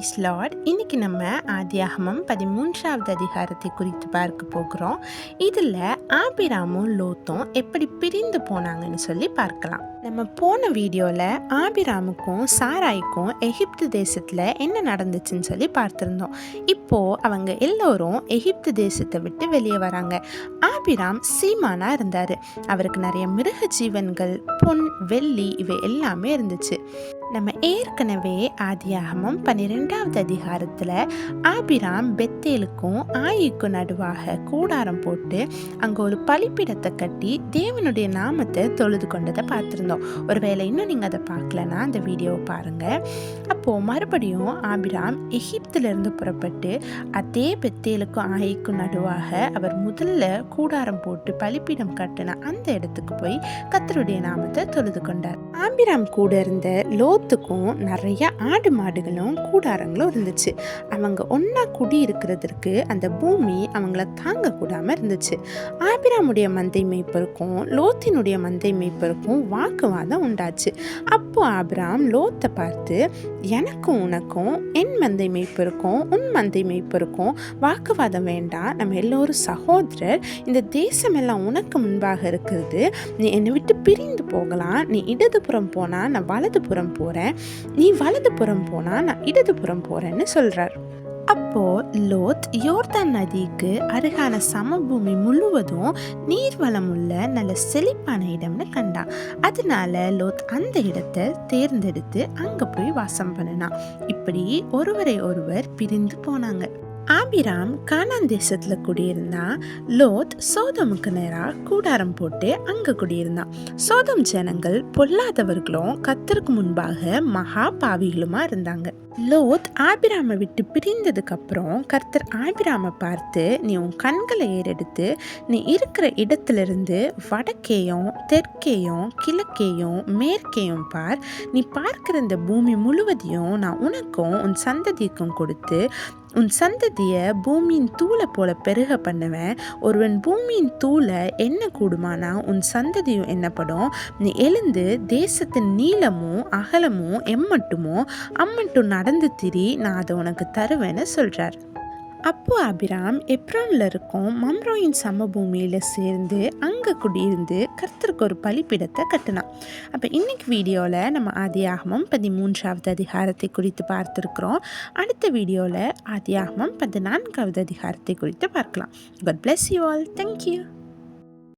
Price Lord. இன்னைக்கு நம்ம ஆதியாகமம் 13வது அதிகாரத்தை குறித்து பார்க்க போகிறோம். இதில் ஆபிராமும் லோத்தும் எப்படி பிரிந்து போனாங்கன்னு சொல்லி பார்க்கலாம். நம்ம போன வீடியோவில் ஆபிராமுக்கும் சாராய்க்கும் எகிப்து தேசத்தில் என்ன நடந்துச்சுன்னு சொல்லி பார்த்துருந்தோம். இப்போது அவங்க எல்லோரும் எகிப்து தேசத்தை விட்டு வெளியே வராங்க. ஆபிராம் சீமானாக இருந்தார். அவருக்கு நிறைய மிருக ஜீவன்கள், பொன், வெள்ளி இவை எல்லாமே இருந்துச்சு. நம்ம ஏற்கனவே ஆதியாகமம் 12வது அதிகாரத்தில் ஆபிராம் பெத்தேலுக்கும் ஆயிக்கும் நடுவாக கூடாரம் போட்டு அங்கே ஒரு பலிப்பீடத்தை கட்டி தேவனுடைய நாமத்தை தொழுது கொண்டதை பார்த்துருந்தோம். ஒருவேளை இன்னும் நீங்கள் அதை பார்க்கலன்னா அந்த வீடியோவை பாருங்கள். அப்போது மறுபடியும் ஆபிராம் எகிப்திலிருந்து புறப்பட்டு அதே பெத்தேலுக்கும் ஆயிக்கும் நடுவாக அவர் முதல்ல கூடாரம் போட்டு பலிப்பீடம் கட்டின அந்த இடத்துக்கு போய் கர்த்தருடைய நாமத்தை தொழுது கொண்டார். ஆபிராம் கூட இருந்த லோத்துக்கும் நிறைய ஆடு மாடுகளும் கூடாரங்களும் இருந்துச்சு. அவங்க ஒன்னா குடி இருக்கிறதுக்கு அந்த பூமி அவங்கள தாங்க கூடாம இருந்துச்சு. ஆபிராமுடைய மந்தை மேய்ப்பருக்கும் லோத்தினுடைய மந்தை மேய்ப்பருக்கும் வாக்குவாதம் உண்டாச்சு. அப்போ ஆபிராம் லோத்தை பார்த்து, எனக்கும் உனக்கும் என் மந்தை மேய்ப்பருக்கும் உன் மந்தை மேய்ப்பருக்கும் வாக்குவாதம் வேண்டாம், நம்ம எல்லோரும் சகோதரர், இந்த தேசம் எல்லாம் உனக்கு முன்பாக இருக்கிறது, நீ என்னை விட்டு பிரிந்து போகலாம், நீ இடதுபுறம் போனா நான் வலதுபுறம் போறேன், நீ வலதுபுறம் போனா நான் இடதுபுறம் போறேன்னு சொல்றார். அப்போ லோத் யோர்தான் நதிக்கு அருகான சமபூமி முழுவதும் நீர்வளம் உள்ள நல்ல செழிப்பான இடம்னு கண்டான். அதனால லோத் அந்த இடத்தை தேர்ந்தெடுத்து அங்க போய் வாசம் பண்ணினான். இப்படி ஒருவரை ஒருவர் பிரிந்து போனாங்க. ஆபிராம் கானான் தேசத்துல குடியிருந்தான். லோத் சோதமுக்கு நேராக கூடாரம் போட்டு அங்க குடியிருந்தான். சோதம் ஜனங்கள் பொல்லாதவர்களும் கர்த்தருக்கு முன்பாக மகா பாவிகளுமா இருந்தாங்க. லோத் ஆபிராமை விட்டு பிரிந்ததுக்கு அப்புறம் கர்த்தர் ஆபிராமை பார்த்து, நீ உன் கண்களை ஏறெடுத்து நீ இருக்கிற இடத்திலிருந்து வடக்கேயும் தெற்கேயும் கிழக்கேயும் மேற்கேயும் பார், நீ பார்க்கிற இந்த பூமி முழுவதையும் நான் உனக்கும் உன் சந்ததிக்கும் கொடுத்து உன் சந்ததியை பூமியின் தூளை போல பெருக பண்ணுவேன். ஒருவன் பூமியின் தூளை என்ன கூடுமானா உன் சந்ததியும் என்னப்படும். நீ எழுந்து தேசத்தின் நீளமும் அகலமும் எம்மட்டுமோ அம்மட்டும் நடந்து திரி, நான் அதை உனக்கு தருவேன்னு சொல்றார். அப்போ ஆபிராம் எப்ரோன்ல இருக்கும் மம்ரோயின் சமபூமியில சேர்ந்து அங்க குடியிருந்து கர்த்தருக்கு ஒரு பலிப்பீடத்தை கட்டினான். அப்போ இன்னைக்கு வீடியோவில் நம்ம ஆதியாகமம் 13வது அதிகாரத்தை குறித்து பார்த்துருக்குறோம். அடுத்த வீடியோவில் ஆதியாகமம் 14வது அதிகாரத்தை குறித்து பார்க்கலாம். God bless you all. Thank you.